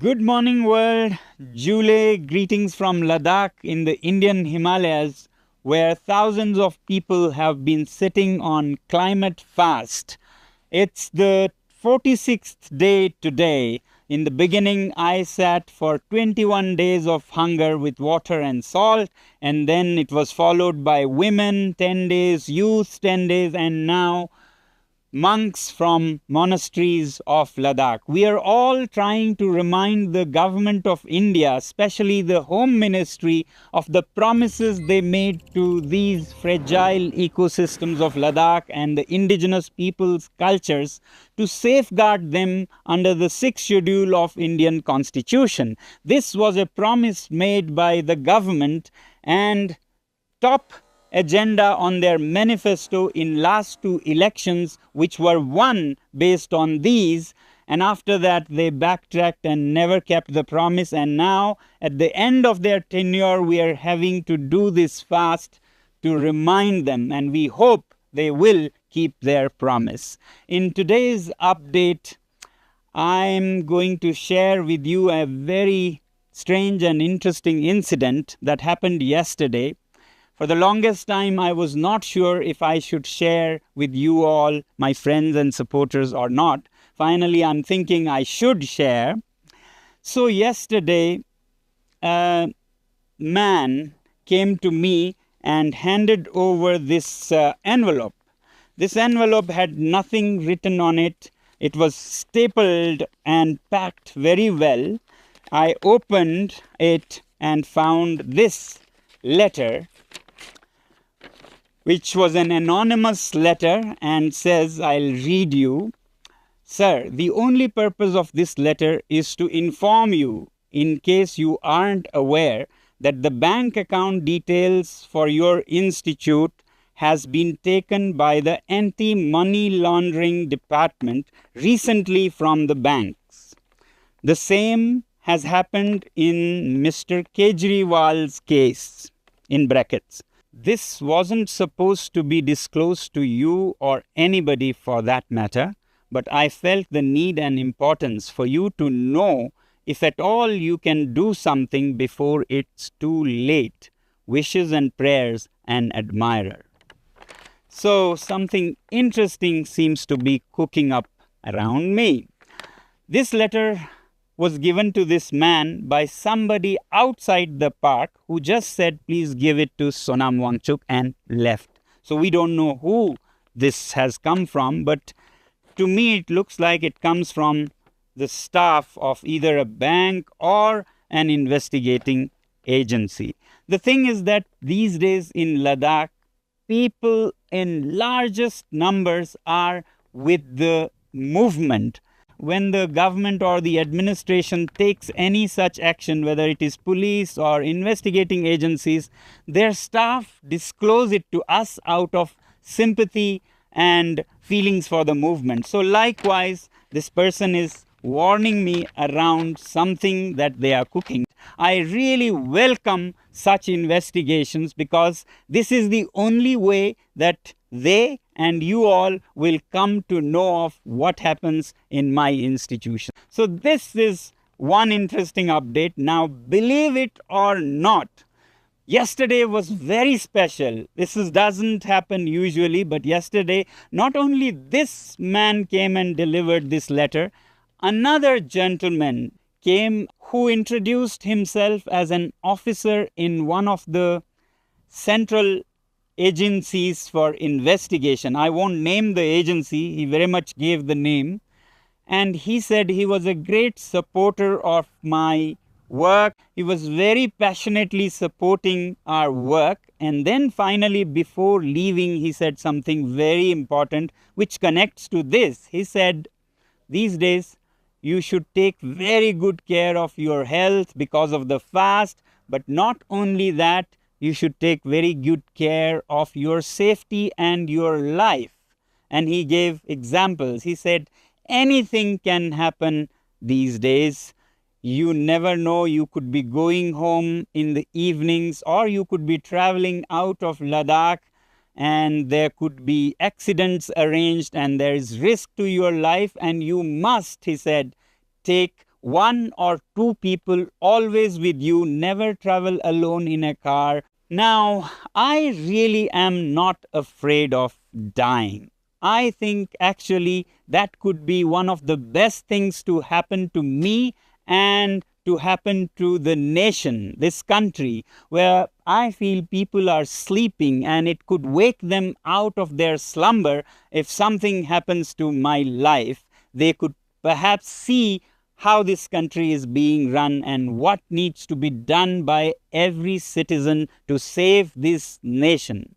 Good morning, world. Jule greetings from Ladakh in the Indian Himalayas, where thousands of people have been sitting on climate fast. It's the 46th day today. In the beginning, I sat for 21 days of hunger with water and salt, and then it was followed by women 10 days, youth 10 days, and now monks from monasteries of Ladakh. We are all trying to remind the government of India, especially the Home Ministry, of the promises they made to these fragile ecosystems of Ladakh and the indigenous people's cultures to safeguard them under the 6th schedule of Indian Constitution. This was a promise made by the government and top agenda on their manifesto in last two elections, which were won based on these, and after that they backtracked and never kept the promise, and now at the end of their tenure we are having to do this fast to remind them, and we hope they will keep their promise. In today's update, I'm going to share with you a very strange and interesting incident that happened yesterday. For the longest time, I was not sure if I should share with you all, my friends and supporters, or not. Finally, I'm thinking I should share. So yesterday, a man came to me and handed over this envelope. This envelope had nothing written on it. It was stapled and packed very well. I opened it and found this letter, which was an anonymous letter, and says, I'll read you. Sir, the only purpose of this letter is to inform you, in case you aren't aware, that the bank account details for your institute has been taken by the Anti-Money Laundering Department recently from the banks. The same has happened in Mr. Kejriwal's case, in brackets. This wasn't supposed to be disclosed to you or anybody for that matter, but I felt the need and importance for you to know if at all you can do something before it's too late. Wishes and prayers, an admirer. So something interesting seems to be cooking up around me. This letter was given to this man by somebody outside the park who just said, please give it to Sonam Wangchuk, and left. So we don't know who this has come from, but to me it looks like it comes from the staff of either a bank or an investigating agency. The thing is that these days in Ladakh, people in largest numbers are with the movement. When the government or the administration takes any such action, whether it is police or investigating agencies, their staff disclose it to us out of sympathy and feelings for the movement. So likewise, this person is warning me around something that they are cooking. I really welcome such investigations, because this is the only way that they and you all will come to know of what happens in my institution. So this is one interesting update. Now, believe it or not, yesterday was very special. This doesn't happen usually, but yesterday, not only this man came and delivered this letter, another gentleman came who introduced himself as an officer in one of the central agencies for investigation. I won't name the agency, he very much gave the name. And he said he was a great supporter of my work. He was very passionately supporting our work. And then finally, before leaving, he said something very important which connects to this. He said, these days, you should take very good care of your health because of the fast, but not only that, you should take very good care of your safety and your life. And he gave examples. He said, anything can happen these days. You never know, you could be going home in the evenings, or you could be traveling out of Ladakh, and there could be accidents arranged, and there is risk to your life, and you must, he said, take one or two people always with you, never travel alone in a car. Now, I really am not afraid of dying. I think actually that could be one of the best things to happen to me and to happen to the nation, this country, where I feel people are sleeping and it could wake them out of their slumber. If something happens to my life, they could perhaps see how this country is being run and what needs to be done by every citizen to save this nation.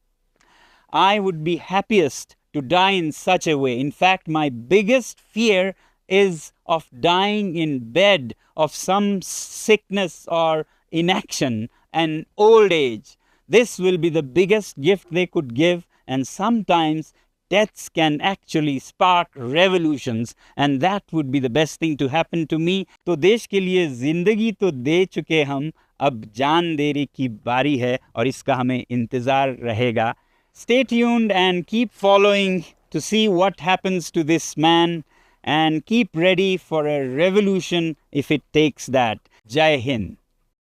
I would be happiest to die in such a way. In fact, my biggest fear is of dying in bed of some sickness or inaction and old age. This will be the biggest gift they could give, and sometimes deaths can actually spark revolutions, and that would be the best thing to happen to me. तो देश के लिए जिंदगी तो दे चुके हम, अब जान देने की बारी है और इसका हमें इंतजार रहेगा. Stay tuned and keep following to see what happens to this man, and keep ready for a revolution if it takes that. Jai Hind.